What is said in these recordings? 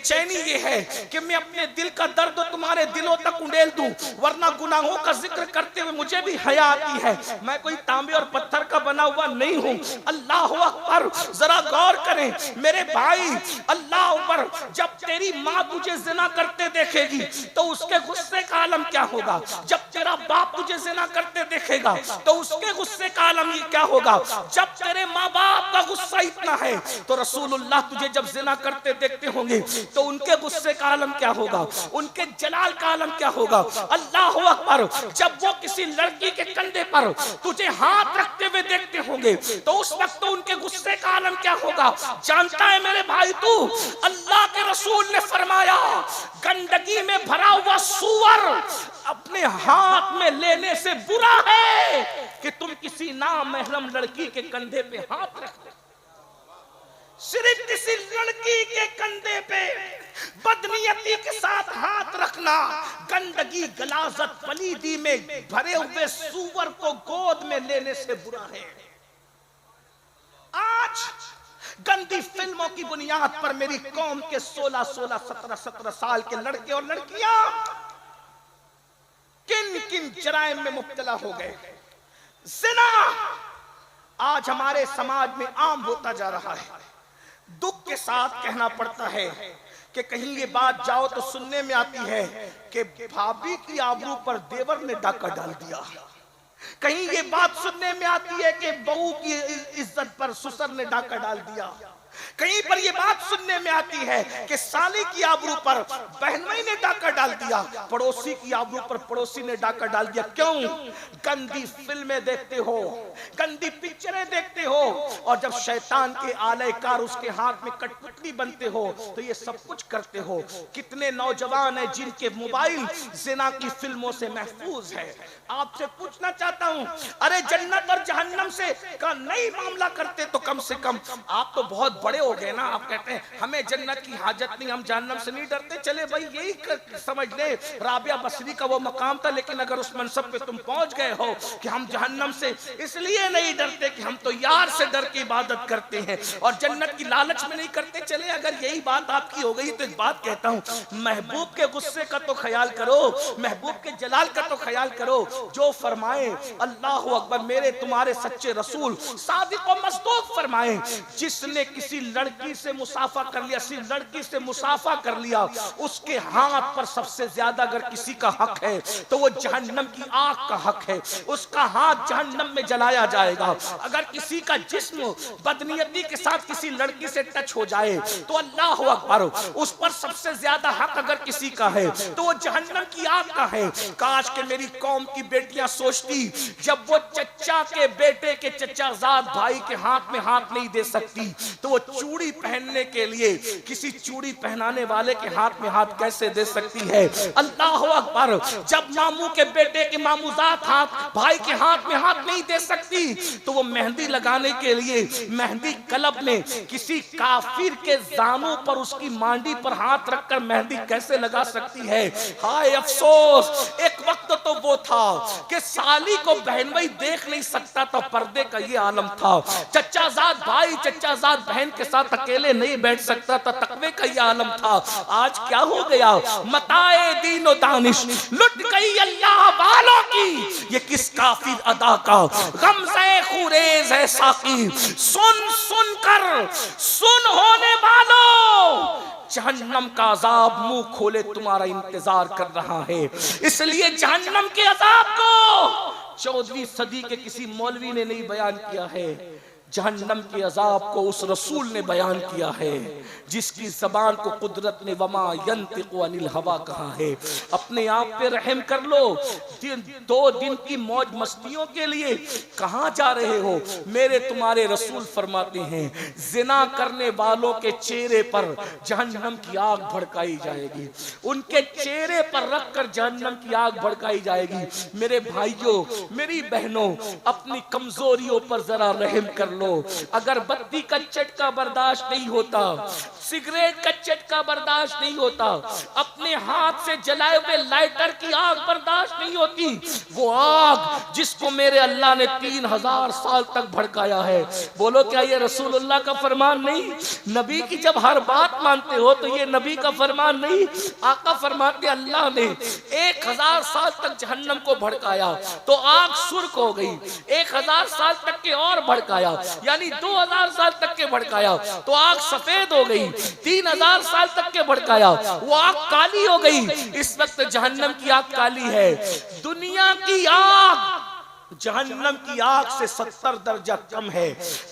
बेचैनी ये है कि मैं अपने दिल का दर्द तुम्हारे दिलों तक उंडेल दूं, वरना गुनाहों का जिक्र करते हुए मुझे भी हया आती है। मैं कोई तांबे और पत्थर का बना हुआ नहीं हूं। अल्लाह अकबर, जरा गौर करें मेरे भाई, अल्लाह अकबर, जब तेरी माँ तुझे जिना करते देखेगी तो उसके गुस्से का आलम क्या होगा? जब तेरा बाप तुझे जिना करते देखेगा तो उसके गुस्से का आलम ये क्या होगा? जब तेरे माँ बाप का गुस्सा इतना है तो रसूलुल्लाह तुझे जब जिना करते देखते होंगे तो उनके गुस्से का आलम क्या होगा? उनके जलाल का आलम क्या होगा? अल्लाह अकबर, जब वो किसी लड़की के कंधे पर तुझे हाथ रखते हुए देखते होंगे तो उस वक्त तो उनके गुस्से का आलम क्या होगा? जानता है मेरे भाई तू, अल्लाह के रसूल ने फरमाया गंदगी में भरा हुआ सूअर अपने हाथ में लेने से बुरा है कि तुम किसी नामहरम लड़की के कंधे पे हाथ रख दो। सिर्फ किसी लड़की के कंधे पे बदनीयती के साथ हाथ रखना गंदगी, गलाजत, पलीदी में भरे हुए सूअर को गोद में लेने से बुरा है। आज गंदी फिल्मों की बुनियाद पर मेरी कौम के 16-16, 17-17 साल के लड़के और लड़कियां किन किन जराइम में मुब्तला हो गए। ज़िना आज हमारे समाज में आम होता जा रहा है। दुख के साथ कहना पड़ता है कि कहीं ये बात जाओ तो सुनने में आती है कि भाभी की आबरू पर देवर ने डाका डाल दिया। कहीं ये बात सुनने में आती है कि बहू की इज्जत पर ससुर ने डाका डाल दिया। कहीं पर ये बात सुनने में आती है कि साली की आबरू पर बहनोई ने डाका डाल दिया, पड़ोसी की आबरू पर पड़ोसी ने डाका डाल दिया। क्यों? गंदी फिल्में देखते हो, गंदी पिक्चरें देखते हो, और जब शैतान के आलयकार उसके हाथ में कठपुतली बनते हो तो ये सब कुछ करते हो। कितने नौजवान हैं जिनके मोबाइल ज़िना की फिल्मों से महफूज है। आपसे पूछना चाहता हूं, अरे जन्नत और जहन्नम से का नहीं मामला करते तो कम से कम आप तो बहुत बड़े हो गए ना। आप कहते हैं हमें जन्नत की हाजत नहीं, हम जहन्नम से नहीं डरते। चले भाई यही समझ ले राबिया बसरी का वो मकाम था, लेकिन अगर उस मनसब पे तुम पहुंच गए हो कि हम जहन्नम से इसलिए नहीं डरते कि हम तो यार से डर के इबादत करते हैं और जन्नत की लालच में नहीं करते। चले अगर यही बात आपकी हो गई तो एक बात कहता हूं, महबूब के गुस्से का तो ख्याल करो, महबूब के जलाल का तो ख्याल करो। जो फरमाए अल्लाह अकबर, मेरे तुम्हारे सच्चे रसूल सादिक और मसदूक फरमाए, जिसने किसी लड़की से मुसाफा कर लिया, सिर्फ लड़की से मुसाफा कर लिया, उसके हाथ पर सबसे ज्यादा अगर किसी का हक है तो वो जहन्नम की आग का हक है। उसका हाथ जहन्नम में जलाया जाएगा। अगर किसी का जिस्म बदनीयती के साथ किसी लड़की से टच हो जाए तो अल्लाह अकबर, उस पर सबसे ज्यादा हक अगर किसी का है तो वो जहन्नम की आग का है। काश के मेरी कौम की बेटियां सोचती, जब वो चचा के बेटे के चचाजाद भाई के हाथ में हाथ नहीं दे सकती तो वो चूड़ी पहनने के लिए किसी चूड़ी पहनाने वाले के हाथ में हाथ कैसे दे सकती है। अल्लाह अकबर, जब मामू के बेटे के मामूजात हाथ भाई के हाथ में हाथ नहीं दे सकती तो वो मेहंदी लगाने के लिए मेहंदी क्लब में किसी काफिर के जानों पर उसकी मांडी पर हाथ रखकर मेहंदी कैसे लगा सकती है। हाय अफसोस, एक वक्त तो वो था कि साली को बहनोई देख नहीं सकता था, पर्दे का ये आलम था। चचाजाद भाई चचाजाद बहन के साथ अकेले नहीं बैठ सकता था, तकवे का ये आलम था। आज क्या हो गया? मताए दीनो दानिश लुट गई अल्लाह वालों की, ये किस काफिर अदा का गमज़े खुरेज है साकी। सुन सुन कर सुन होने वालों, जहन्नम का अजाब मुंह खोले तुम्हारा इंतजार कर रहा है। इसलिए जहन्नम के अजाब को 14वीं सदी के किसी मौलवी ने नहीं बयान किया है, जहन्नम के अजाब को उस रसूल ने बयान किया है जिसकी जबान को कुदरत ने वमा यंतिकु अनिल हवा कहा है। अपने आप पे रहम कर लो। 2 दिन की मौज मस्तियों के लिए कहां जा रहे हो? मेरे तुम्हारे रसूल फरमाते हैं जिना करने वालों के चेहरे पर जहन्नम की आग भड़काई जाएगी, उनके चेहरे पर रखकर जहन्नम की आग भड़काई जाएगी। मेरे भाइयों, मेरी बहनों, अपनी कमजोरियों पर जरा रहम कर लो। अगर बत्ती का चटका बर्दाश्त नहीं होता, सिगरेट का चटका बर्दाश्त नहीं होता, अपने हाथ से जलाए हुए लाइटर की आग बर्दाश्त नहीं होती, वो आग जिसको मेरे अल्लाह ने 3000 साल तक भड़काया है, बोलो क्या ये रसूलुल्लाह का फरमान नहीं? नबी की जब हर बात मानते हो तो ये नबी का फरमान नहीं? आका फरमाते अल्लाह ने 1000 साल तक जहन्नम को भड़काया तो आग सुर्ख हो गई, 1000 साल तक के और भड़काया यानी 2000 साल तक के भड़काया तो आग सफेद हो गई, 3000 साल तक के भड़काया वो आग काली हो गई। इस वक्त जहन्नम की आग काली है। दुनिया की आग जहन्नम की आग से 70 दर्जा कम है।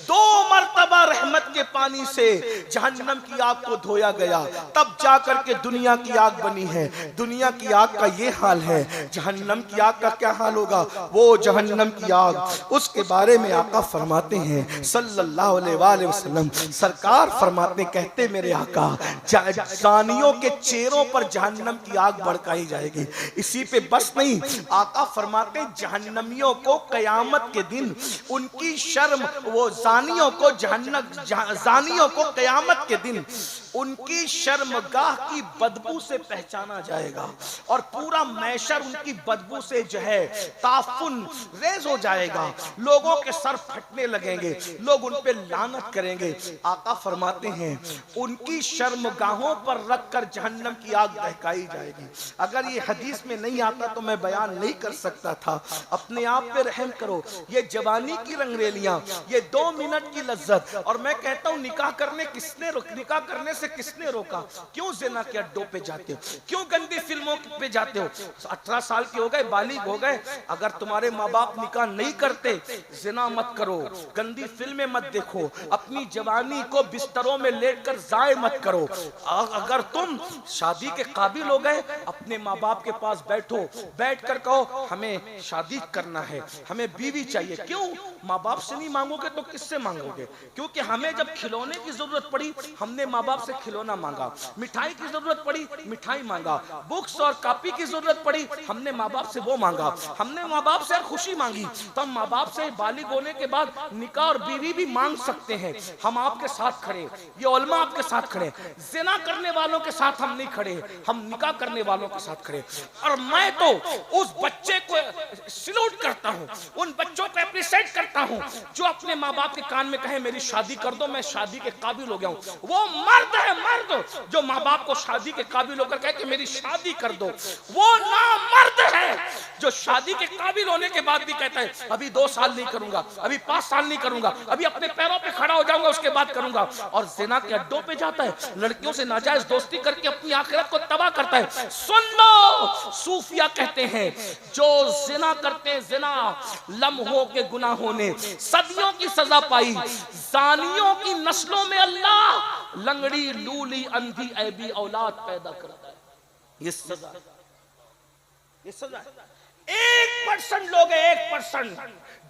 2 मर्तबा रहमत के पानी से जहन्नम की आग को धोया गया, तब जाकर के दुनिया की आग बनी है। दुनिया की आग का ये हाल है, जहन्नम की आग का क्या हाल होगा? वो जहन्नम की आग, उसके बारे में आका फरमाते हैं सल्लल्लाहु अलैहि वसल्लम, सरकार फरमाते कहते मेरे आका, जानियों के चेहरों पर जहन्नम की आग भड़काई जाएगी। इसी पे बस नहीं, आका फरमाते जहन्नमियों को कयामत के दिन उनकी शर्म, वो जानियों को जानियों को कयामत के दिन उनकी शर्मगाह की बदबू से पहचाना जाएगा और पूरा मैशर उनकी बदबू से जो है ताफुन रेज हो जाएगा। लोगों के सर फटने लगेंगे, लोग उन पे लानत करेंगे। आका फरमाते हैं उनकी शर्मगाहों पर रखकर जहन्नम की आग बहकाई जाएगी। अगर ये हदीस में नहीं आता तो मैं बयान नहीं कर सकता था। अपने आप पे रहम करो। ये जवानी की रंगरेलियां, ये 2 मिनट की लज्जत, और मैं कहता हूं निकाह करने से किसने रोका? क्यों ज़िना के अड्डों पे जाते हो? क्यों गंदी फिल्मों पे जाते हो? 18 साल के हो गए, बालिग हो गए, अगर तुम्हारे माँ बाप निकाह नहीं करते, ज़िना मत करो, गंदी फिल्में मत देखो, अपनी जवानी को बिस्तरों में लेटकर जाए मत करो। अगर तुम शादी के काबिल हो गए, अपने माँ बाप के पास बैठो, बैठकर कहो हमें शादी करना है, हमें बीवी चाहिए। क्यों? माँ बाप से नहीं मांगोगे तो किससे मांगोगे? क्योंकि हमें जब खिलौने की जरूरत पड़ी, हमने माँ बाप से खिलौना मांगा, मिठाई की जरूरत पड़ी, मिठाई मांगा, बुक्स और कॉपी की जरूरत पड़ी, हमने माँ बाप से वो मांगा, हमने माँ बाप से खुशी मांगी। तो हम माँ बाप से बालिग होने के बाद निकाह और बीवी भी मांग सकते हैं। हम आपके साथ खड़े, ये उलमा आपके साथ खड़े, ज़िना करने वालों के साथ हम नहीं खड़े, हम निकाह करने वालों के साथ खड़े। और मैं तो उस बच्चे को सैल्यूट करता हूँ, उन बच्चों को एप्रिशिएट करता हूँ जो अपने माँ बाप के कान में कहे मेरी शादी कर दो, मैं शादी के काबिल हो गया हूँ। वो मर्द है, मर्द जो माँ बाप को शादी के काबिल होकर कहे कि मेरी शादी कर दो। वो ना मर्द है जो शादी के काबिल होने के बाद भी कहता है अभी 2 साल नहीं करूंगा, अभी 5 साल नहीं करूंगा, अभी अपने पैरों पे खड़ा हो जाऊंगा उसके बाद करूंगा। और ज़िना के अड्डों पे जाता है, लड़कियों से नाजायज दोस्ती करके अपनी आखिरत को तबाह करता है। सुन लो, सूफिया कहते हैं जो ज़िना करते हैं, ज़िना लम्हों के गुनाहों ने सदियों की सजा पाई, जानियों की नस्लों में अल्लाह लंगड़ी, लूली, अंधी, ऐबी औलाद पैदा करता है। ये सजा, ये सजा। 1% लोग हैं, 1%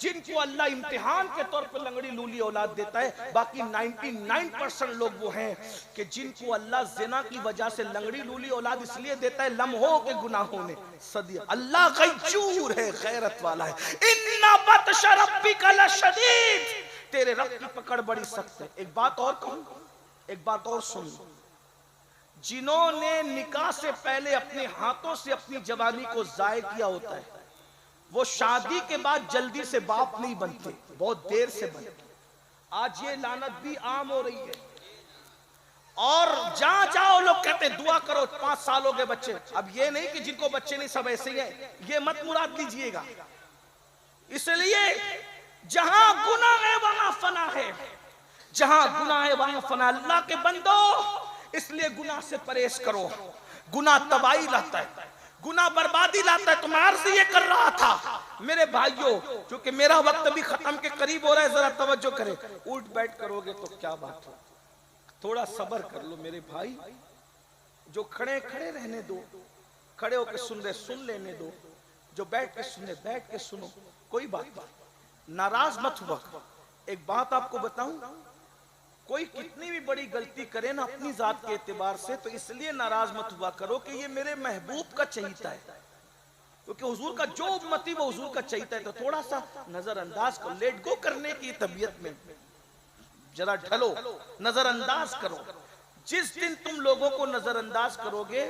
जिनको अल्लाह इम्तिहान के तौर पर लंगड़ी, लूली औलाद देता है। बाकी 99% लोग वो हैं कि जिनको अल्लाह ज़िना की वजह से लंगड़ी, लूली औलाद इसलिए देता है लम्हों के गुनाहों ने सदिया। अल्लाह गैजूर है, गैरत वाला है। इन्ना बत्श रब्बिका लशदीद, तेरे रब की पकड़ बड़ी सख्त है। एक बात और कहूं, एक बात और सुन, जिन्होंने निकाह से पहले अपने हाथों से अपनी जवानी को जाय किया होता है, वो शादी के बाद जल्दी से बाप नहीं बनते, बहुत देर से बनते। आज ये लानत भी आम हो रही है और जहां जाओ लोग कहते हैं दुआ करो 5 साल हो गए बच्चे। अब ये नहीं कि जिनको बच्चे नहीं सब ऐसे ही है, ये मत मुराद लीजिएगा। इसलिए जहां गुनाह है वहां फना है, जहां गुनाह है वहां फना। अल्लाह के बंदो, इसलिए गुनाह से परहेज करो। गुनाह तबाही लाता है, गुनाह बर्बादी लाता है। तो मैं अर्ज ये कर रहा था मेरे भाइयों, क्योंकि मेरा वक्त भी खत्म के करीब हो रहा है, जरा तवज्जो करें। उठ बैठ करोगे तो क्या बात हो, थोड़ा सब्र कर लो मेरे भाई। जो खड़े खड़े रहने दो, खड़े होकर सुन रहे सुन लेने दो, जो बैठ के सुने बैठ के सुनो, कोई बात नहीं, नाराज मत हुआ। एक बात आपको बताऊं, कोई कितनी भी बड़ी गलती करे ना अपनी जात के एतबार से, तो इसलिए नाराज मत हुआ करो कि ये मेरे महबूब का चहीता है, क्योंकि हुजूर का जो उम्मती वो हुजूर का चहीता है। तो थोड़ा सा नजरअंदाज कर, लेट गो करने की तबीयत में जरा ढलो, नजरअंदाज करो। जिस दिन तुम लोगों को नजरअंदाज करोगे,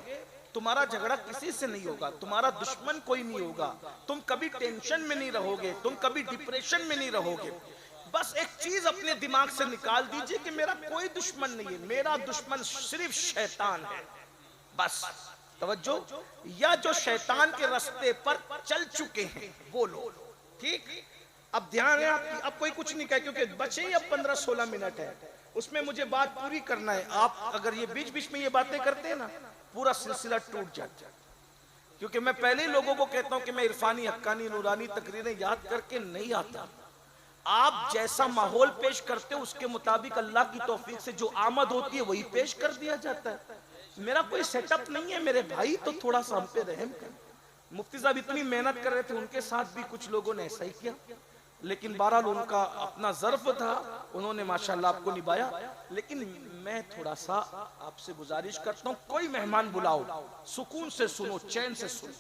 तुम्हारा झगड़ा किसी से नहीं होगा, तुम्हारा दुश्मन कोई नहीं होगा, तुम कभी टेंशन में नहीं रहोगे, तुम कभी डिप्रेशन में नहीं रहोगे। बस एक चीज अपने दिमाग से निकाल दीजिए कि मेरा कोई दुश्मन नहीं है, मेरा दुश्मन सिर्फ शैतान है। बस तवज्जो, या जो शैतान के रास्ते पर चल चुके हैं वो लोग, ठीक। अब ध्यान है आपकी, अब कोई कुछ नहीं कहे क्योंकि बचे ही अब 15-16 मिनट है, उसमें मुझे बात पूरी करना है। आप अगर ये बीच बीच में ये बातें करते हैं ना, पूरा सिलसिला टूट जाता है। क्योंकि मैं पहले ही लोगों को कहता हूं कि मैं इरफानी, हक्कानी, नूरानी तकरीरें याद करके नहीं आता। आप जैसा माहौल पेश करते हो उसके मुताबिक अल्लाह की तौफीक से जो आमद होती है वही पेश कर दिया जाता है। मेरा कोई सेटअप नहीं है मेरे भाई, तो थोड़ा सा हम पे रहम कर। मुफ्ती साहब इतनी मेहनत कर रहे थे, उनके साथ भी कुछ लोगों ने ऐसा ही किया, लेकिन बहरहाल उनका अपना ज़र्फ था, उन्होंने माशाल्लाह आपको निभाया। लेकिन मैं थोड़ा सा आपसे गुजारिश करता हूँ, कोई मेहमान बुलाओ, सुकून से सुनो, चैन से सुनो,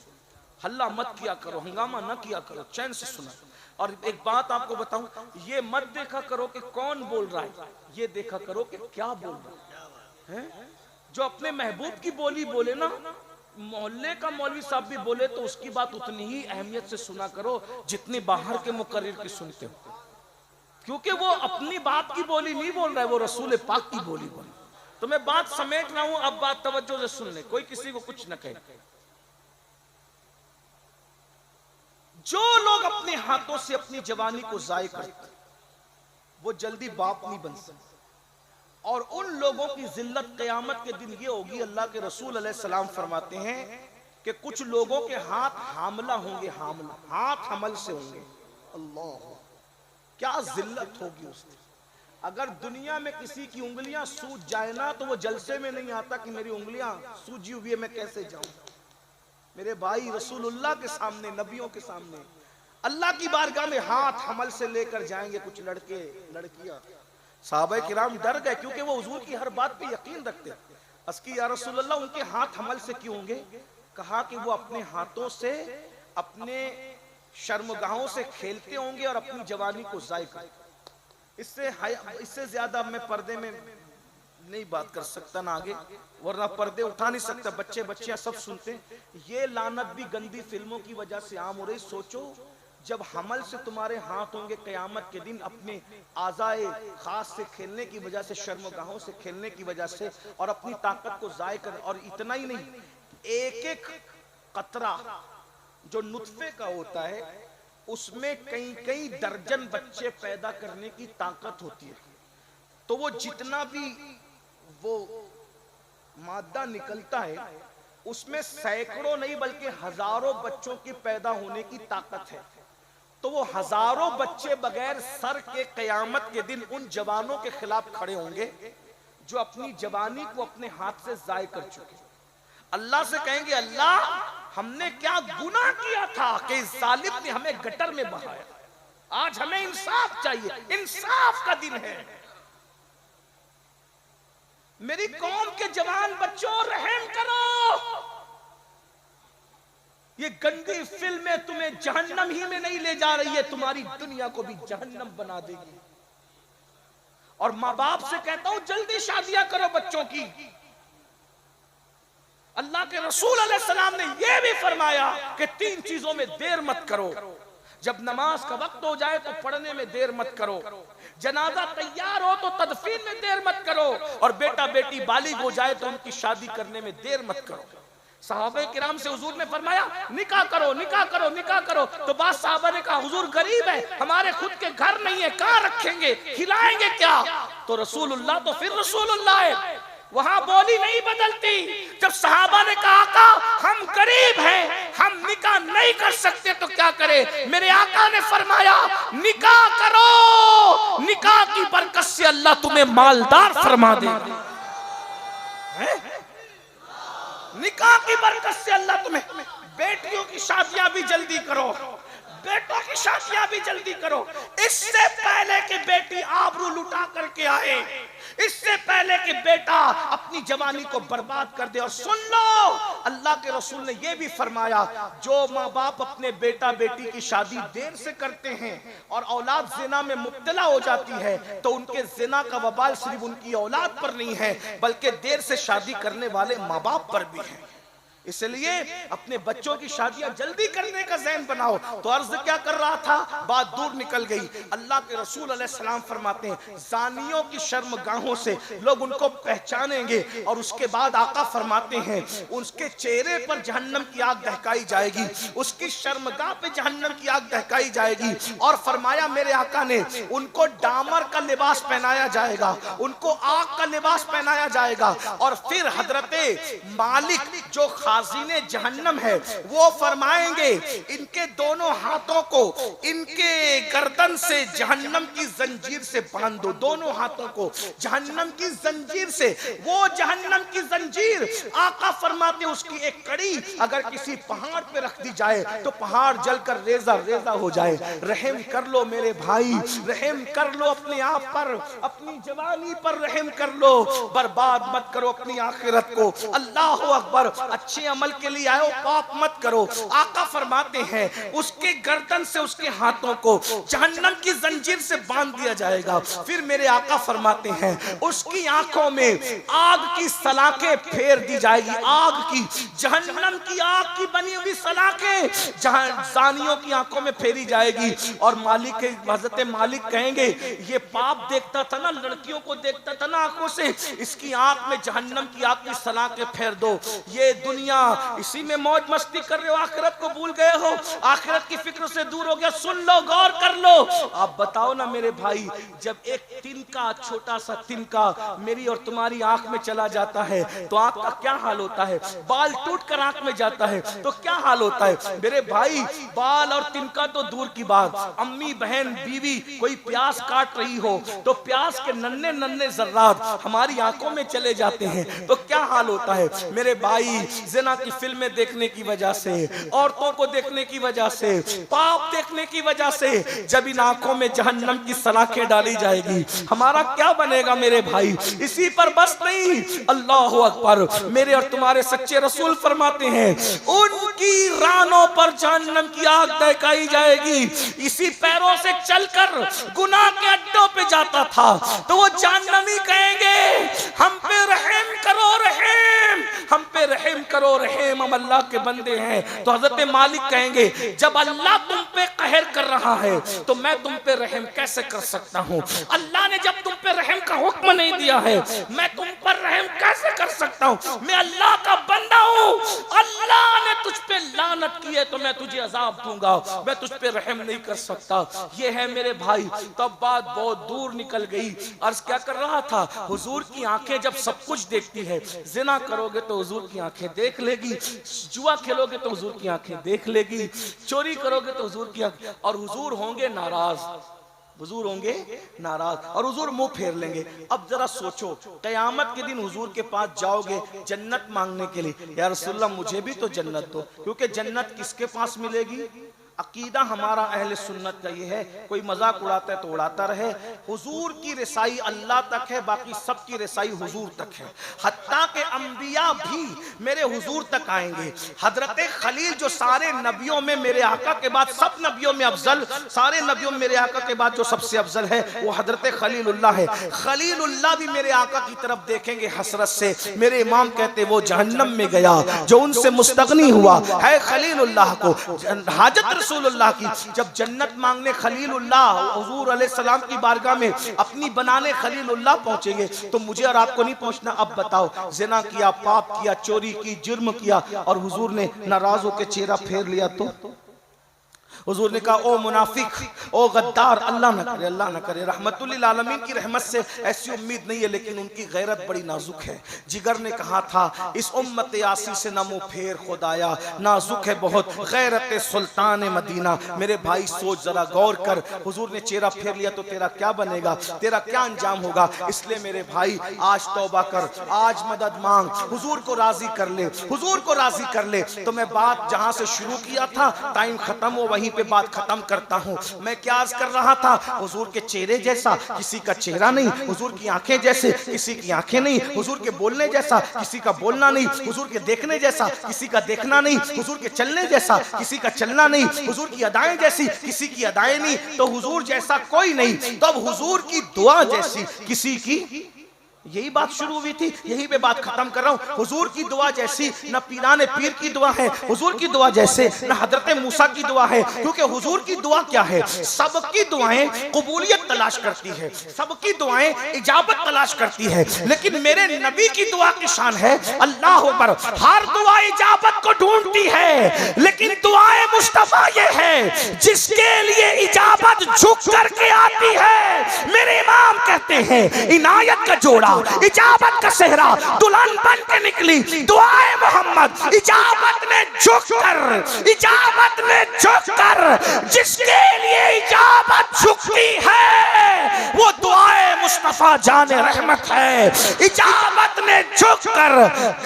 हल्ला मत किया करो, हंगामा न किया करो, चैन से सुनो। और एक बात आपको बताऊं, ये मत देखा करो कि कौन बोल रहा है, ये देखा करो कि क्या बोल रहा है। जो अपने महबूब की बोली बोले ना, मोहल्ले का मौलवी साहब भी बोले तो उसकी बात उतनी ही अहमियत से सुना करो जितनी बाहर के मुकर्रिर की सुनते हो, क्योंकि वो अपनी बाप की बोली नहीं बोल रहा है, वो रसूल पाक की बोली बोल। तो मैं बात समेट रहा हूं, अब बात तवज्जो से सुन ले, कोई किसी को कुछ न कहे। जो लोग अपने हाथों से अपनी जवानी को जाय करते वो जल्दी बाप नहीं बन सकते, और उन लोगों की जिल्लत क़यामत के दिन ये होगी। अल्लाह के रसूल अलैहिस्सलाम फरमाते हैं कि कुछ लोगों के हाथ हामला होंगे, हामला, हाथ हमल से होंगे। अल्लाह, क्या जिल्लत होगी उस दिन। अगर दुनिया में किसी की उंगलियां सूज जाए ना, तो वो जलसे में नहीं आता कि मेरी उंगलियां सूजी हुई है, मैं कैसे जाऊं। मेरे भाई, रसूलुल्लाह के सामने, नबियों के सामने, अल्लाह की बारगाह में हाथ हमल से लेकर जाएंगे कुछ लड़के लड़कियां। सहाबा किराम डर गए, क्योंकि वो हुजूर की हर बात पे यकीन रखते। अस्की या रसूलल्लाह, उनके हाथ हमल से क्यों होंगे? कहा कि वो अपने हाथों से अपने शर्मगाहों से खेलते होंगे और अपनी जवानी को जाय करते। इससे ज्यादा मैं पर्दे में नहीं बात कर सकता ना आगे, वरना पर्दे उठा नहीं सकता, बच्चे बच्चियां सब सुनते। ये लानत भी गंदी फिल्मों की वजह से आम हो रही। सोचो, जब हमल से तुम्हारे हाथ होंगे क़यामत के दिन, अपने आज़ाए खास से खेलने की वजह से, शर्मगाहों से खेलने की वजह से, और अपनी ताकत को ज़ाय कर। और इतना ही नहीं, एक एक कतरा जो नुत्फे का होता है, उसमें कई कई दर्जन बच्चे पैदा करने की ताकत होती है। तो वो जितना भी वो मादा निकलता है, उसमें सैकड़ों नहीं बल्कि हजारों बच्चों की पैदा होने की ताकत है। तो वो हजारों बच्चे बगैर सर के क़यामत के दिन उन जवानों के खिलाफ खड़े होंगे जो अपनी जवानी को अपने हाथ से ज़ाय कर चुके। अल्लाह से कहेंगे, अल्लाह, हमने क्या गुनाह किया था कि इस जालिम ने हमें गटर में बहाया। आज हमें इंसाफ चाहिए, इंसाफ का दिन है। मेरी कौम के जवान बच्चों, रहम करो। ये गंदी फिल्में तुम्हें जहन्नम ही में नहीं ले जा रही है, तुम्हारी दुनिया को भी जहन्नम बना देगी। और माँ बाप से कहता हूं, जल्दी शादियां करो बच्चों की। अल्लाह के रसूल अलैहिस्सलाम ने यह भी फरमाया कि 3 चीजों में देर मत करो। जब नमाज का वक्त हो जाए तो पढ़ने में देर मत करो, जनाजा तैयार हो तो तदफीन में देर मत करो, और बेटा बेटी बालिग हो जाए तो उनकी शादी करने में देर मत करो। सहाबा किराम से हुजूर ने फरमाया, निकाह करो, निकाह करो, निकाह करो। तो बाद सहाबा ने कहा, हुजूर गरीब है, हमारे खुद के घर नहीं है, कहां रखेंगे, खिलाएंगे क्या? तो रसूलुल्लाह तो फिर रसूलुल्लाह है, वहां बोली नहीं बदलती। जब सहाबा ने कहा, आका हम गरीब हैं, हम निकाह नहीं कर सकते तो क्या करें? मेरे आका ने फरमाया, निकाह करो, निकाह की बरकत से अल्लाह तुम्हें मालदार फरमा देगा। निकाह की बरकत से अल्लाह तुम्हें, बेटियों की शादियां भी जल्दी करो, बेटों की शादियां भी जल्दी करो, इससे पहले कि बेटी आबरू लुटा करके आए, इससे पहले कि बेटा अपनी जवानी को बर्बाद कर दे। और सुन लो, अल्लाह के रसूल ने यह भी फरमाया, जो माँ बाप अपने बेटा बेटी की शादी देर से करते हैं और औलाद जिना में मुब्तला हो जाती है, तो उनके जिना का वबाल सिर्फ उनकी औलाद पर नहीं है, बल्कि देर से शादी करने वाले माँ बाप पर भी है। इसलिए अपने बच्चों की शादियां जल्दी करने का ज़हन बनाओ। तो अर्ज क्या कर रहा था, बात दूर निकल गई। अल्लाह के रसूल अलैहिस्सलाम फरमाते हैं, जानियों की शर्मगाहों से लोग उनको पहचानेंगे, और उसके बाद आका फरमाते हैं, उसके चेहरे पर जहन्नम की आग दहकाई जाएगी, उसकी शर्मगाह पे जहन्नम की आग दहकाई जाएगी। और फरमाया मेरे आका ने, उनको डामर का लिबास पहनाया जाएगा, उनको आग का लिबास पहनाया जाएगा। और फिर हजरते मालिक जो खाज़ीने जहन्नम है, वो फरमाएंगे, इनके दोनों हाथों को इनके गर्दन से जहन्नम की जंजीर से बांध दो, दोनों हाथों को जहन्नम की जंजीर से। वो जहन्नम की जंजीर आका फरमाते, उसकी एक कड़ी अगर किसी पहाड़ पे रख दी जाए तो पहाड़ जलकर रेजा रेजा हो जाए। रहम कर लो मेरे भाई, रहम कर लो अपने आप पर, अपनी जवानी पर रहम कर लो, बर्बाद मत करो अपनी आखिरत को। अल्लाह अकबर, अच्छे अमल के लिए आयो, पाप मत करो। आका फरमाते हैं, उसके गर्दन से उसके हाथों को जहन्नम की जंजीर से बांध दिया जाएगा। फिर मेरे आका फरमाते हैं, उसकी आंखों में आग की सलाखें फेर दी जाएगी, आग की, जहन्नम की आग की बनी हुई सलाखें जानियों की आंखों में फेरी जाएगी। और मालिक, हज़रत मालिक कहेंगे, ये पाप देखता था ना, लड़कियों को देखता था ना आंखों से, इसकी आंख में जहन्नम की आग की सलाखें फेर दो। ये दुनिया, इसी में मौज मस्ती कर रहे हो, आखिरत को भूल गए हो, आखिरत की फिक्र से दूर हो गया। सुन लो, गौर कर लो। आप बताओ ना मेरे भाई, जब एक तिनका, छोटा सा तिनका मेरी और तुम्हारी आंख में चला जाता है तो आंख का क्या हाल होता है? बाल टूट कर आंख में जाता है तो क्या हाल होता है मेरे भाई? बाल और तिनका तो दूर की बात, अम्मी, बहन, बीवी कोई प्यास काट रही हो तो प्यास के नन्हे नन्हे जर्रात हमारी आंखों में चले जाते हैं तो क्या हाल होता है मेरे भाई? जिना की फिल्में देखने की वजह से, औरतों को देखने की वजह से, पाप देखने की वजह से जब इन आंखों में जहन्नम की सलाखें डाली जाएगी, हमारा क्या बनेगा मेरे भाई? इसी पर बस नहीं, अल्लाह अकबर, मेरे और तुम्हारे सच्चे रसूल फरमाते हैं, उनकी रानों पर जहन्नम की आग दहकाई जाएगी। इसी पैरों से चलकर गुनाह के अड्डों पे जाता था तो वो जहन्नमी कहेंगे, हम पे रहम करो, रहम, हम पे रहम करो, रहम, हम अल्लाह के बंदे हैं। तो हजरत मालिक कहेंगे, जब अल्लाह तुम पे कहर कर रहा है तो मैं तुम पे रहम कैसे कर सकता हूँ? अल्लाह ने जब तुम पे रहम का हुक्म नहीं दिया है, मैं तुम पर रहम कैसे कर सकता हूँ? मैं अल्लाह का बंदा हूँ, अल्लाह ने तुझ पे लानत की है तो मैं तुझे अजाब दूंगा, मैं तुझ पे रहम नहीं कर सकता। ये है मेरे भाई। तब बात बहुत दूर निकल गई। अर्ज क्या कर रहा था, हुजूर की आंखें जब सब कुछ देखती है, जिना करोगे तो हुजूर की आंखें देख लेगी, जुआ खेलोगे तो हुजूर की आंखें देख लेगी, चोरी करोगे तो हुजूर की आंखें, और हुजूर होंगे नाराज, हुजूर होंगे नाराज और हुजूर मुंह फेर लेंगे। अब जरा सोचो, कयामत के दिन हुजूर के पास जाओगे जन्नत मांगने के लिए, या रसूलल्लाह मुझे भी तो जन्नत दो, क्योंकि जन्नत किसके पास मिलेगी? अकीदा हमारा अहले सुन्नत का ये है, कोई मजाक उड़ाता है तो उड़ाता रहे, हुजूर की रसाई अल्लाह तक है, बाकी सबकी रसाई हुजूर तक है। हत्ता के अंबिया भी मेरे हुजूर तक आएंगे। हजरत खलील जो सारे नबियों में मेरे आका के बाद, सब नबियों में अफजल, सारे नबियों में मेरे आका के बाद जो सबसे अफजल है वो हजरत खलीलुल्लाह है। खलीलुल्लाह भी मेरे आका की तरफ देखेंगे हसरत से। मेरे इमाम कहते वो जहन्नम में गया जो उनसे मुस्तगनी हुआ है खलीलुल्लाह को। हाजत रसूलुल्लाह की जब जन्नत मांगने खलीलुल्लाह हुजूर अलैहिस्सलाम की बारगाह में अपनी बनाने खलीलुल्लाह पहुंचेंगे तो मुझे और आपको नहीं पहुंचना। अब बताओ, जिना किया, पाप किया, चोरी की, जुर्म किया और हुजूर ने नाराज होकर चेहरा फेर लिया तो हुजूर ने कहा, ओ मुनाफिक, ओ गद्दार, अल्लाह न करे, अल्लाह न करे। रहमतुल लिल आलमीन की रहमत से ऐसी उम्मीद नहीं है, लेकिन उनकी गैरत बड़ी नाजुक है। जिगर ने कहा था, इस उम्मत यासी से न मुँह फेर खुदाया, नाजुक है बहुत गैरत सुल्तान मदीना। मेरे भाई सोच, जरा गौर कर, हुजूर ने चेहरा फेर लिया तो तेरा क्या बनेगा, तेरा क्या अंजाम होगा? इसलिए मेरे भाई आज तौबा कर, आज मदद मांग, हुजूर को राजी कर ले, हुजूर को राजी कर ले। तो मैं बात जहां से शुरू किया था, टाइम खत्म हो वहीं वहीं पे बात खत्म करता हूँ। मैं क्या अर्ज कर रहा था, हुजूर के चेहरे जैसा किसी का चेहरा नहीं, हुजूर की आंखें जैसे किसी की आंखें नहीं, हुजूर के बोलने जैसा किसी का बोलना नहीं, हुजूर के देखने जैसा किसी का देखना नहीं, हुजूर के चलने जैसा किसी का चलना नहीं, हुजूर की अदाएं जैसी किसी की अदाएं नहीं, तो हुजूर जैसा कोई नहीं, तब हुजूर की दुआ जैसी किसी की। यही बात शुरू हुई थी, यही पे बात खत्म कर रहा हूँ। हुजूर की दुआ जैसी न पीराने पीर की दुआ है, हुजूर की दुआ जैसे न हजरत मूसा की दुआ है, क्योंकि हुजूर की दुआ क्या है, सबकी दुआएं कबूलियत तलाश करती है, सबकी दुआएं इजाबत तलाश करती है, लेकिन मेरे नबी की दुआ की शान है अल्लाह पर, हर दुआ इजाबत को ढूंढती है, लेकिन दुआए मुस्तफा ये है जिसके लिए इजाबत झुक करके आती है। मेरे इमाम कहते हैं इनायत का जोड़ा, इजाबत का सेहरा, दुल्हन बन के निकली दुआए मोहम्मद, इजाबत ने झुक कर जिसके लिए इजाबत झुकती है वो दुआए मुस्तफा जाने रहमत है। इजाबत ने झुक कर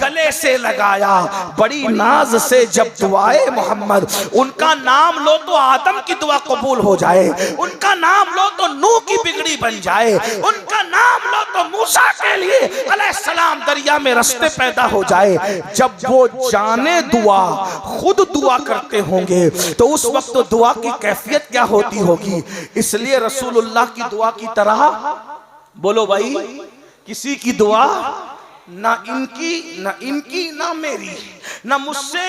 गले से लगाया बड़ी नाज से जब दुआए मोहम्मद, उनका नाम लो तो आदम की दुआ कबूल हो जाए, उनका नाम लो तो नूह की बिगड़ी बन जाए, उनका नाम लो तो मूसा के लिए अलैहिस्सलाम दरिया में रास्ते पैदा हो जाए। जब वो जाने दुआ खुद दुआ करते होंगे तो उस वक्त तो दुआ की कैफियत क्या होती होगी। इसलिए रसूलुल्लाह की दुआ की तरह, बोलो भाई, किसी की दुआ ना इनकी ना मेरी, ना मुझसे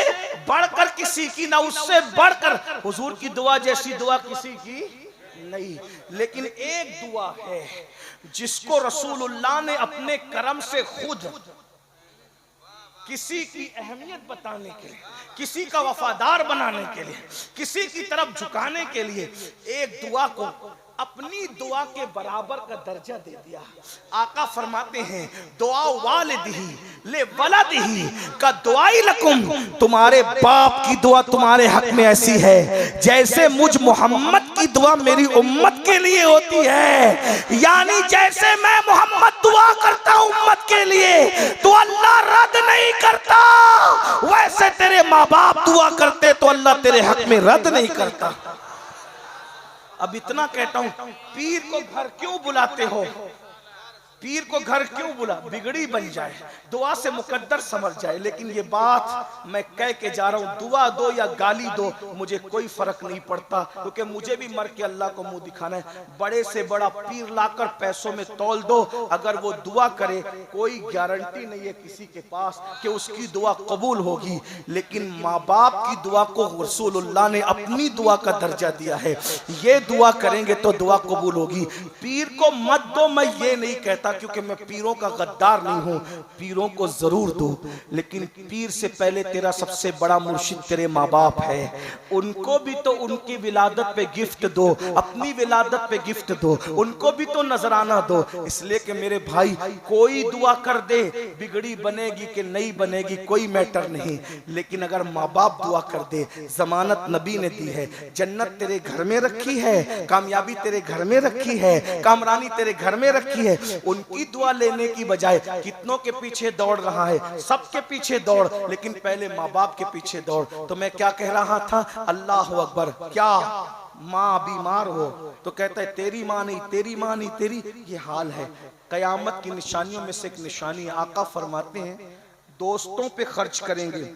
बढ़कर किसी की, ना उससे बढ़कर हुजूर की दुआ जैसी दुआ किसी की नहीं। लेकिन एक दुआ है जिसको रसूलुल्लाह ने अपने करम से खुद किसी की अहमियत बताने के लिए, किसी का वफादार बनाने के लिए, किसी की तरफ झुकाने के लिए एक दुआ को अपनी दुआ के बराबर का दर्जा दे दिया। आका फरमाते हैं दुआ वालिदिही ले वलदिही का दुआई लकुम, तुम्हारे बाप की दुआ तुम्हारे हक में ऐसी है जैसे मुझ मोहम्मद की दुआ मेरी उम्मत के लिए होती है। यानी जैसे मैं मोहम्मद दुआ करता हूं उम्मत के लिए तो अल्लाह रद्द नहीं करता, वैसे तेरे माँ बाप दुआ करते तो अल्लाह तेरे हक में रद्द नहीं करता। अब इतना कहता हूं, पीर को घर क्यों बुलाते हो, पीर को घर क्यों बुला, बिगड़ी बन जाए, दुआ से मुकद्दर समझ जाए। लेकिन ये बात मैं कह के जा रहा हूं, दुआ दो या गाली दो मुझे कोई फर्क नहीं पड़ता, क्योंकि मुझे भी मर के अल्लाह को मुंह दिखाना है। बड़े से बड़ा पीर लाकर पैसों में तौल दो, अगर वो दुआ करे कोई गारंटी नहीं है किसी के पास कि उसकी दुआ कबूल होगी। लेकिन माँ बाप की दुआ को रसूलुल्लाह ने अपनी दुआ का दर्जा दिया है, ये दुआ करेंगे तो दुआ कबूल होगी। पीर को मत दो मैं ये नहीं कहता, क्योंकि मैं पीरों का गद्दार नहीं हूं, पीरों को जरूर दो, लेकिन पीर से पहले तेरा सबसे बड़ा मुर्शिद तेरे माँ बाप है, उनको भी तो उनकी विलादत पे गिफ्ट दो, अपनी विलादत पे गिफ्ट दो, उनको भी तो नजराना दो। इसलिए कि मेरे भाई कोई दुआ कर दे, बिगड़ी बनेगी कि नहीं बनेगी कोई मैटर नहीं, लेकिन अगर माँ बाप दुआ कर दे, जमानत नबी ने दी है, जन्नत तेरे घर में रखी है, कामयाबी तेरे घर में रखी है, कामरानी तेरे घर में रखी है। उनकी दुआ लेने की बजाय कितनों के पीछे दौड़ रहा है, सबके पीछे दौड़, लेकिन पहले माँ बाप के पीछे दौड़। तो मैं क्या कह रहा था, अल्लाह अकबर, क्या माँ बीमार हो तो कहता है तेरी माँ नहीं, तेरी माँ नहीं, तेरी, ये हाल है। कयामत की निशानियों में से एक निशानी, आका फरमाते हैं दोस्तों पे खर्च करेंगे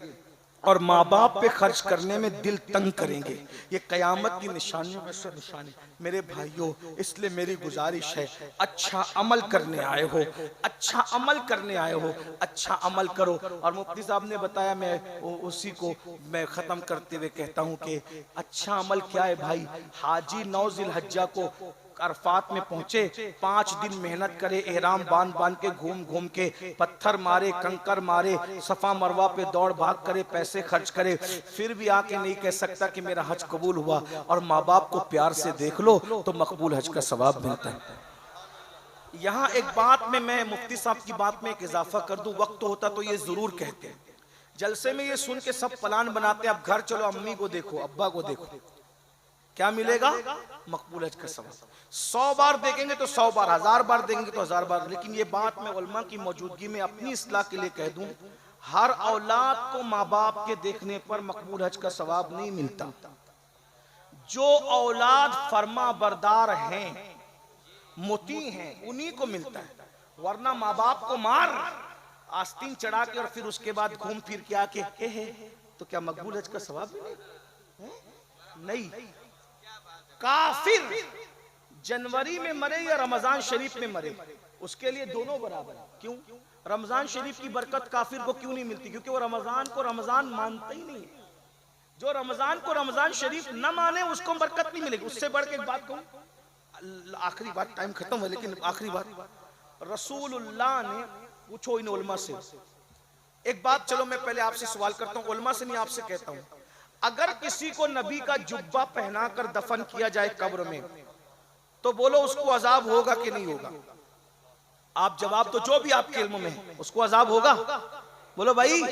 और माँ बाप पे खर्च करने में दिल तंग करेंगे, ये कयामत की निशानियों में से निशानी। मेरे भाइयों, इसलिए मेरी गुजारिश है, अच्छा अमल करने आए हो, अच्छा अमल करने आए हो, अच्छा अमल करो। और मुफ्ती साहब ने बताया, मैं उसी को मैं ख़त्म करते हुए कहता हूँ कि अच्छा अमल क्या है भाई। हाजी 9 ज़िलहज्जा को अरफात में पहुंचे, 5 दिन मेहनत करे, एहराम बांध बांध के घूम घूम के, पत्थर मारे, कंकर मारे, सफा मरवा पे दौड़ भाग करे, पैसे खर्च करे, फिर भी आके नहीं कह सकता कि मेरा हज कबूल हुआ। और माँ बाप को प्यार से देख लो तो मकबूल हज का सवाब मिलता है। यहाँ एक बात में मैं मुफ्ती साहब की बात में एक इजाफा कर दूं, वक्त होता तो ये जरूर कहते, जलसे में ये सुन के सब प्लान बनाते, अब घर चलो, अम्मी को देखो, अब्बा को देखो, क्या मिलेगा, मकबूल हज का सवाब। 100 बार देखेंगे तो 100 बार, 1000 बार देंगे तो 1000 बार। लेकिन ये बात मैं उलमा की मौजूदगी में अपनी इस्लाह के लिए कह दूं, हर औलाद को माँ बाप के देखने पर मकबूल हज का सवाब नहीं मिलता। जो औलाद फर्मा बरदार हैं, मुती हैं, उन्हीं को मिलता है, वरना माँ बाप को मार, आस्तीन चढ़ा के और फिर उसके बाद घूम फिर के आके हे तो क्या मकबूल हज का सवाब नहीं? काफिर जनवरी में मरे या रमजान शरीफ में मरे, उसके लिए दोनों बराबर है। क्यों? रमजान शरीफ की बरकत काफिर को क्यों नहीं मिलती? क्योंकि वो रमजान को रमजान मानता ही नहीं है। जो रमजान को रमजान शरीफ न माने उसको बरकत नहीं मिलेगी। उससे बढ़ के एक बात कहूं, आखिरी बात, टाइम खत्म है लेकिन आखिरी बात, रसूलुल्लाह ने पूछो इन उलमा से एक बात। चलो मैं पहले आपसे सवाल करता हूं, उलमा से नहीं आपसे कहता हूं, अगर किसी को नबी का जुब्बा पहनाकर दफन किया जाए कब्र में, तो बोलो उसको अजाब होगा कि नहीं होगा? आप जवाब तो जो भी आपके इल्म में है, उसको अजाब होगा? बोलो भाई,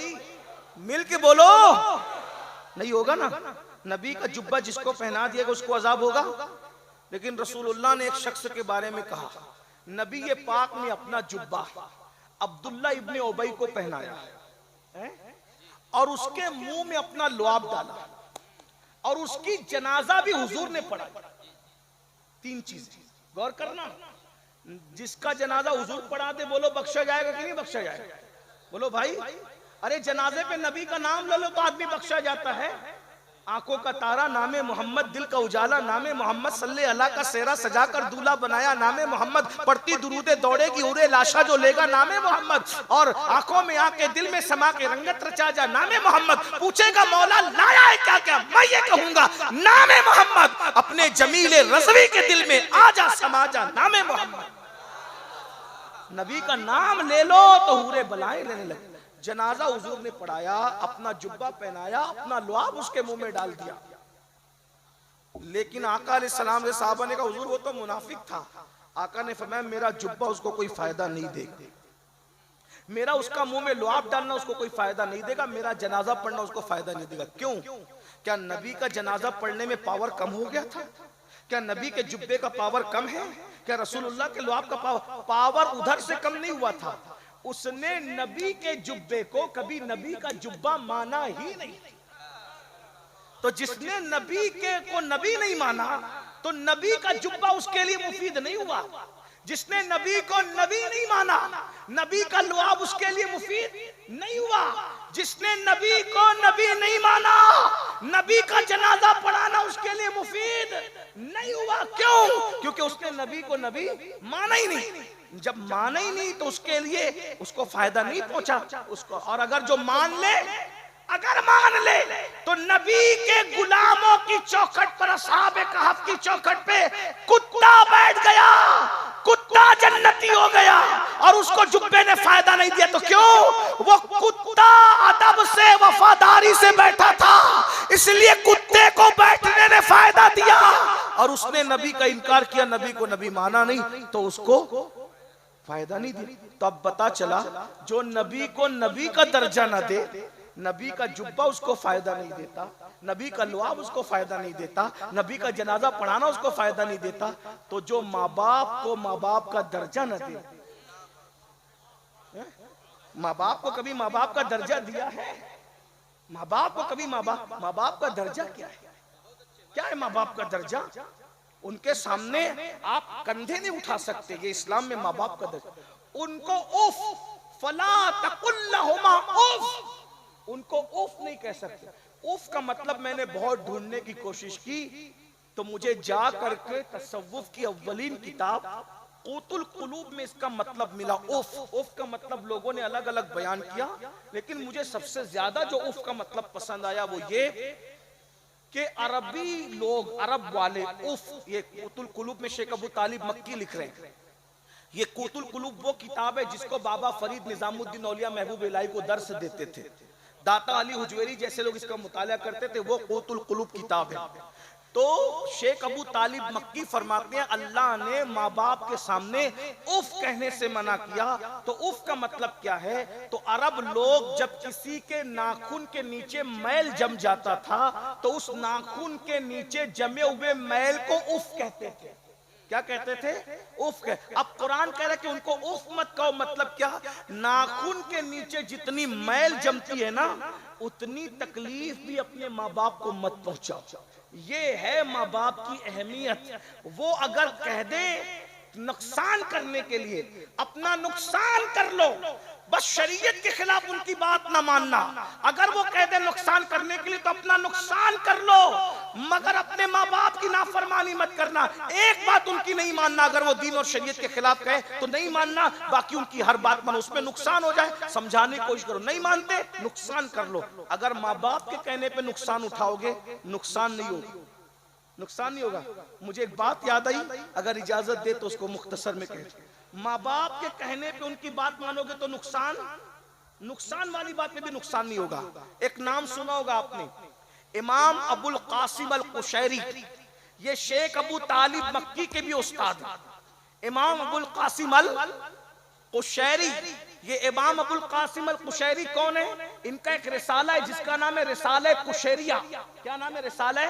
मिल के बोलो। नहीं होगा ना। नबी का जुब्बा जिसको पहना दिएगा उसको अजाब होगा। लेकिन रसूलुल्लाह ने एक शख्स के बारे में कहा, नबी ये पाक ने अपना जुब्बा अब्दुल्ला इब्ने उबई को पहनाया है और उसके मुंह में अपना लुआब डाला और उसकी जनाजा भी हुजूर ने पढ़ा। तीन चीजें गौर करना, जिसका जनाजा हुजूर पढ़ा दे, बोलो बख्शा जाएगा कि नहीं बख्शा जाएगा? बोलो भाई, अरे जनाजे पे नबी का नाम ले लो तो आदमी बख्शा जाता है। आंखों का तारा नामे मोहम्मद, दिल का उजाला नामे मोहम्मद, सल्ले अल्लाह का सेहरा सजाकर दूल्हा बनाया नामे मोहम्मद, पढ़ती दुरूदे दौड़ेगी उड़े लाशा जो लेगा नामे मोहम्मद, और आंखों में आके दिल में समा के रंगत रचा जा नामे मोहम्मद। पूछेगा मौला लाया है क्या क्या, मैं ये कहूंगा नामे मोहम्मद। अपने जमीले रज़वी के दिल में आजा समा जा नामे मोहम्मद। नबी का नाम ले लो तो हूरे बलाएं लेने लगे। जनाजा हुजूर ने पढ़ाया, अपना जुब्बा पहनाया, अपना लुआब उसके मुंह में डाल दिया। लेकिन आका अलैहिस्सलाम ने साहबा ने कहा हुजूर वो तो मुनाफिक था। आका ने फरमाया मेरा जुब्बा उसको कोई फायदा नहीं देगा, मेरा उसका मुंह में लुआब डालना उसको कोई फायदा नहीं देगा, मेरा जनाजा पढ़ना उसको फायदा नहीं देगा। क्यों? क्या नबी का जनाजा पढ़ने में पावर कम हो गया था? क्या नबी के जुब्बे का पावर कम है? क्या रसूलुल्लाह के लुआब का पावर उधर से कम नहीं हुआ था? उसने नबी के जुब्बे को कभी नबी का जुब्बा माना ही नहीं। तो जिसने नबी के को नबी नहीं माना तो नबी का जुब्बा उसके लिए मुफीद नहीं हुआ। जिसने नबी को नबी नहीं माना, नबी का लुआब उसके लिए मुफीद नहीं हुआ। जिसने नबी को नबी नहीं माना, नबी का जनाजा पढ़ाना उसके लिए मुफीद नहीं हुआ। क्यों? क्योंकि उसने नबी को नबी माना ही नहीं। जब माना ही नहीं तो उसके लिए उसको फायदा नहीं पहुंचा उसको। और अगर जो मान ले, अगर मान ले तो नबी के गुलामों की चौखट पर, असहाबे कहफ की चौखट पे कुत्ता बैठ गया, कुत्ता जन्नती हो गया और उसको जुब्बे ने फायदा नहीं दिया। तो क्यों? वो कुत्ता अदब से वफादारी से बैठा था, इसलिए कुत्ते को बैठने ने फायदा दिया। और उसने नबी का इनकार किया, नबी को नबी माना नहीं तो उसको फायदा नहीं दिया। तो अब पता चला जो नबी को नबी का दर्जा ना दे, नबी का जुब्बा उसको फायदा नहीं देता, नबी का लुआब उसको फायदा नहीं देता, नबी का जनाजा पढ़ाना उसको फायदा नहीं देता, तो जो माँ बाप को माँ बाप का दर्जा न दे, माँ बाप को कभी माँ बाप का दर्जा दिया है? माँ बाप को कभी माँ बाप का दर्जा क्या है? क्या है माँ बाप का दर्जा? उनके सामने आप कंधे नहीं उठा सकते, ये इस्लाम में माँ बाप का दर्जा। उनको उफ फला तकुल्लहुमा उफ, उनको उफ नहीं कह सकते। उफ का मतलब मैंने बहुत ढूंढने की कोशिश की तो मुझे जा करके तसव्वुफ की अव्वलीन किताब क़ूतुल क़ुलूब में इसका मतलब मिला उफ। उफ का मतलब लोगों ने अलग अलग बयान किया, लेकिन मुझे सबसे ज्यादा जो उफ का मतलब पसंद आया वो ये कि अरबी लोग, अरब वाले उफ, ये क़ूतुल क़ुलूब में शेख अबू तालिब मक्की लिख रहे हैं। ये क़ूतुल क़ुलूब वो किताब है जिसको बाबा फरीद निजामुद्दीन औलिया महबूब इलाही को दर्स देते थे। दाता अली हुजवेरी जैसे लोग इसका मुताला करते थे। वो क़ूतुल क़ुलूब किताब है। तो शेख अबू तालिब मक्की फरमाते हैं अल्लाह ने माँ बाप के सामने उफ कहने से मना किया। तो उफ का मतलब क्या है? तो अरब लोग जब किसी के नाखून के नीचे मैल जम जाता था तो उस नाखून के नीचे जमे हुए मैल को उफ कहते थे। क्या कहते थे? उफ कह। अब कुरान कह रहा है कि उनको उफ मत कहो। मतलब क्या? नाखून के नीचे जितनी मैल जमती है ना, उतनी तकलीफ भी अपने माँ बाप को मत पहुंचाओ। ये है माँ बाप की अहमियत। वो अगर कह दे नुकसान करने के लिए, अपना नुकसान कर लो, बस शरीयत के खिलाफ उनकी बात ना मानना। अगर वो कह दे नुकसान करने के लिए तो अपना नुकसान कर लो, मगर अपने माँ बाप की नाफरमानी मत करना। एक बात उनकी नहीं मानना, अगर वो दीन और शरीयत के खिलाफ कहे तो नहीं मानना, बाकी उनकी हर बात मानो। उसमें नुकसान हो जाए समझाने की कोशिश करो, नहीं मानते नुकसान कर लो। अगर माँ बाप के कहने पे नुकसान उठाओगे, नुकसान नहीं होगा, नुकसान नहीं होगा। मुझे एक बात याद आई, अगर इजाजत दे तो उसको मुख्तसर में कहे। माँ बाप के कहने पे उनकी बात मानोगे तो नुकसान वाली बात में भी नुकसान नहीं होगा। एक नाम सुना होगा आपने, इमाम अबुल कासिम अल कुशैरी। ये शेख अबू तालिब मक्की के भी उस्ताद हैं। इमाम अबुल कासिम अल कुशैरी, ये इमाम अबुल कासिम अल कुशैरी कौन है? इनका एक रिसाला है जिसका नाम है रिसाला कुशैरिया। क्या नाम है? रिसाला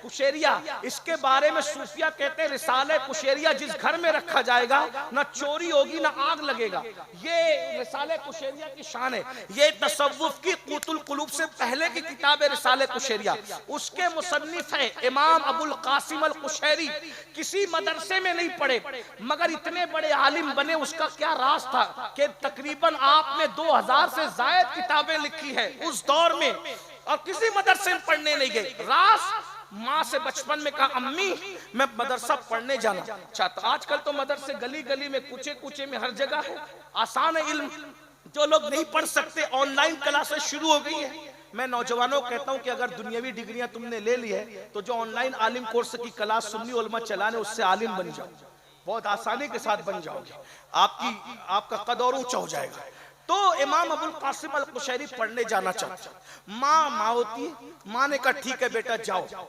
कुशैरिया। इसके बारे में सूफिया कहते हैं रिसाला कुशैरिया जिस घर में रखा जाएगा ना चोरी होगी ना आग लगेगा। ये रिसाला कुशैरिया की शान है। ये तसव्वुफ की कुतुल कुलूब से पहले की किताब है रिसाला कुशैरिया। उसके मुसन्निफ है इमाम अबुल कासिम अल कुशैरी। किसी मदरसे में नहीं पढ़े मगर इतने बड़े आलिम बने। उसका क्या राज था कि तकरीबन आपने 2000 से ज्यादा किताबें लिखी है उस दौर में, और किसी मदरसे में पढ़ने नहीं गए। राज माँ से बचपन में कहा अम्मी मैं मदरसा पढ़ने जाना चाहता। आजकल तो मदरसे गली गली में, कुचे कुचे में, हर जगह है। आसान है इल्म। जो लोग नहीं पढ़ सकते ऑनलाइन क्लासेस शुरू हो गई है। मैं नौजवानों को कहता हूं कि अगर दुनियावी डिग्रियां तुमने ले ली है तो जो ऑनलाइन आलिम कोर्स की क्लास सुन्नी उलमा चलाने, उससे आलिम बन जाओ, बहुत आसानी के साथ बन जाओगे। आपका कद और ऊंचा हो जाएगा। तो इमाम अबुल कासिम अल कुशैरी पढ़ने जाना चाहता। माँ होती, माँ ने कहा ठीक है बेटा जाओ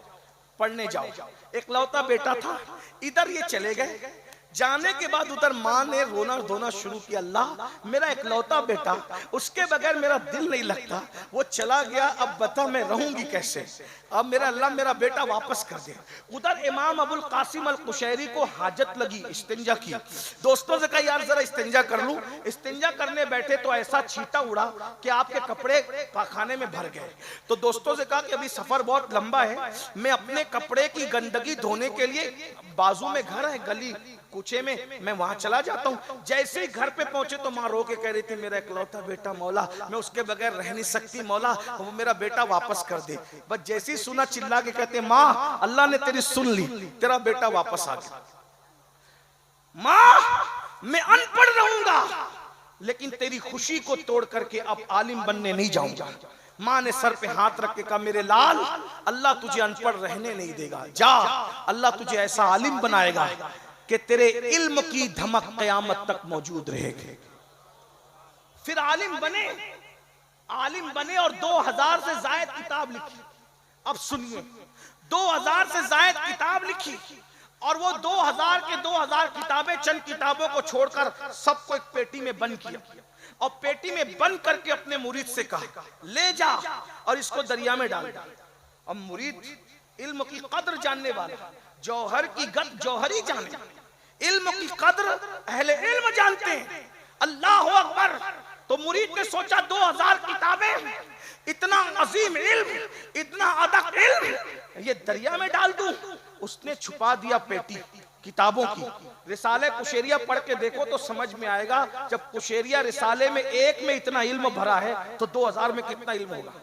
पढ़ने जाओ। एक लौता बेटा था। इधर ये चले गए। जाने के बाद उधर माँ ने रोना धोना शुरू किया, अल्लाह मेरा इकलौता बेटा, उसके बगैर मेरा दिल नहीं लगता, वो चला गया, अब बता मैं रहूंगी कैसे। अब मेरा अल्लाह मेरा बेटा वापस कर दे। उधर इमाम अबुल कासिम अल कुशैरी को हाजत लगी, इस्तिंजा की। दोस्तों से कहा यार जरा इस्तिंजा कर लूं। इस्तिंजा करने बैठे तो ऐसा छींटा उड़ा कि आपके कपड़े पाखाने में भर गए। तो दोस्तों से कहा कि अभी सफर बहुत लंबा है, मैं अपने कपड़े की गंदगी धोने के लिए बाजू में घर है गली कुचे में, मैं वहां चला जाता हूँ। जैसे ही घर पे पहुंचे तो माँ रो के कह रही थी मेरा इकलौता बेटा मौला, मैं उसके बगैर रह नहीं सकती मौला, वो मेरा बेटा वापस कर दे। बस जैसे ही सुना चिल्ला के कहते माँ अल्लाह ने तेरी सुन ली, तेरा बेटा वापस आ गया। माँ मैं अनपढ़ रहूंगा लेकिन तेरी खुशी को तोड़ करके अब आलिम बनने नहीं जाऊंगा। माँ ने सर पे हाथ रख के कहा मेरे लाल अल्लाह तुझे अनपढ़ रहने नहीं देगा, जा अल्लाह तुझे ऐसा आलिम बनाएगा कि तेरे इल्म की धमक कयामत तक मौजूद रहेगी। फिर आलिम बने और 2000 से ज्यादा किताब लिखी। अब सुनिए 2000 से ज्यादा किताब लिखी और वो 2000 के 2000 किताबें, चंद किताबों को छोड़कर सबको एक पेटी में बंद किया और पेटी में बंद करके अपने मुरीद से कहा ले जा और इसको दरिया में डाल। अब मुरीद इल्म की कद्र जानने वाला, जौहर की गद जौहरी जाने, इल्म की कद्र अहले इल्म जानते हैं। अल्लाह अकबर। तो मुरीद ने सोचा 2000 किताबें, इतना अजीम इल्म, इतना अदक इल्म, ये दरिया में डाल दूं। उसने छुपा दिया पेटी किताबों की। रिसाले कुशैरिया पढ़ के देखो तो समझ में आएगा। जब कुशैरिया रिसाले में एक में इतना इल्म भरा है तो 2000 में कितना इल्म होगा।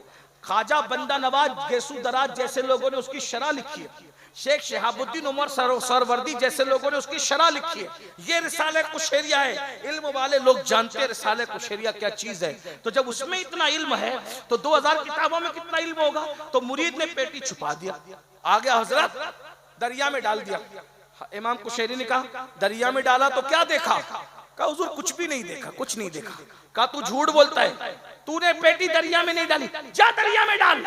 ख्वाजा बंदा नवाज गेसू दराज जैसे लोगों ने उसकी शरह लिखी है। शेख शहाबुद्दीन उमर सरवर्दी जैसे लोगों ने उसकी शरह लिखी है। ये रिसाले कुशैरिया है। इल्म वाले लोग जानते हैं रिसाले कुशैरिया क्या चीज है। तो जब उसमें इतना इल्म है तो 2000 किताबों में कितना इल्म होगा। तो मुरीद ने पेटी छुपा दिया, आ गया हजरत दरिया में डाल दिया। इमाम कुशैरी ने कहा दरिया में डाला तो क्या देखा। कहा हुजूर कुछ भी नहीं देखा, कुछ नहीं देखा। कहा तू झूठ बोलता है, तूने पेटी दरिया में नहीं डाली, जा दरिया में डाल।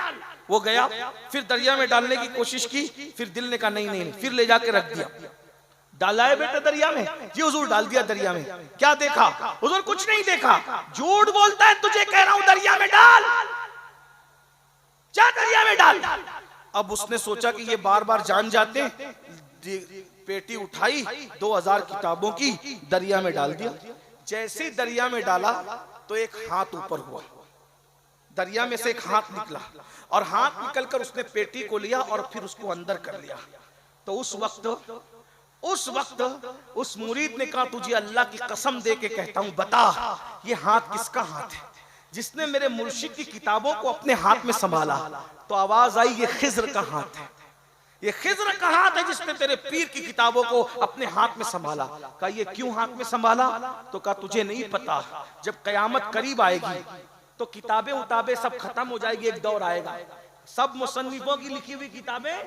वो गया, फिर दरिया में डालने की कोशिश की, फिर दिल ने कहा नहीं नहीं, फिर ले जाके रख दिया। डाला है बेटा दरिया में, जी हुजूर डाल दिया दरिया में। क्या देखा। हुजूर कुछ नहीं देखा। झूठ बोलता है, तुझे कह रहा हूं दरिया में डाल, जा दरिया में डाल। अब उसने सोचा कि ये बार बार जान जाते, पेटी उठाई 2000 किताबों की दरिया में डाल दिया। जैसे दरिया में डाला तो एक हाथ ऊपर हुआ, दरिया में से एक हाथ निकला और हाथ निकलकर उसने पेटी को लिया और फिर उसको अंदर कर लिया। तो उस वक्त उस मुरीद ने कहा, तुझे अल्लाह की कसम दे के कहता हूं, बता ये हाथ किसका हाथ है जिसने मेरे मुर्शिद की किताबों को अपने हाथ में संभाला? तो आवाज आई, ये खिज्र का हाथ है, ये खिज्र का हाथ है जिसने तेरे पीर की किताबों को अपने हाथ में संभाला। कहा ये क्यों हाथ में संभाला? तो कहा तुझे नहीं पता, जब कयामत करीब आएगी तो किताबें उताबें सब खत्म हो जाएगी, एक दौर आएगा, सब मुसन्निफों की लिखी हुई किताबें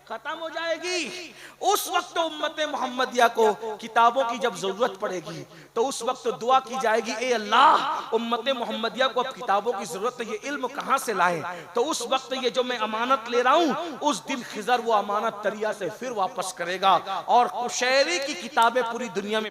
खत्म हो जाएगी। उस वक्त उम्मत मोहम्मदिया को किताबों की जब जरूरत पड़ेगी तो उस वक्त दुआ की जाएगी, ए अल्लाह उम्मत मोहम्मदिया को अब किताबों की जरूरत है, ये इल्म कहां से लाएं? तो उस वक्त ये जो मैं अमानत ले रहा हूं, उस दिन खिजर वो अमानत दरिया से फिर वापस करेगा और कुशैरी की किताबें पूरी दुनिया में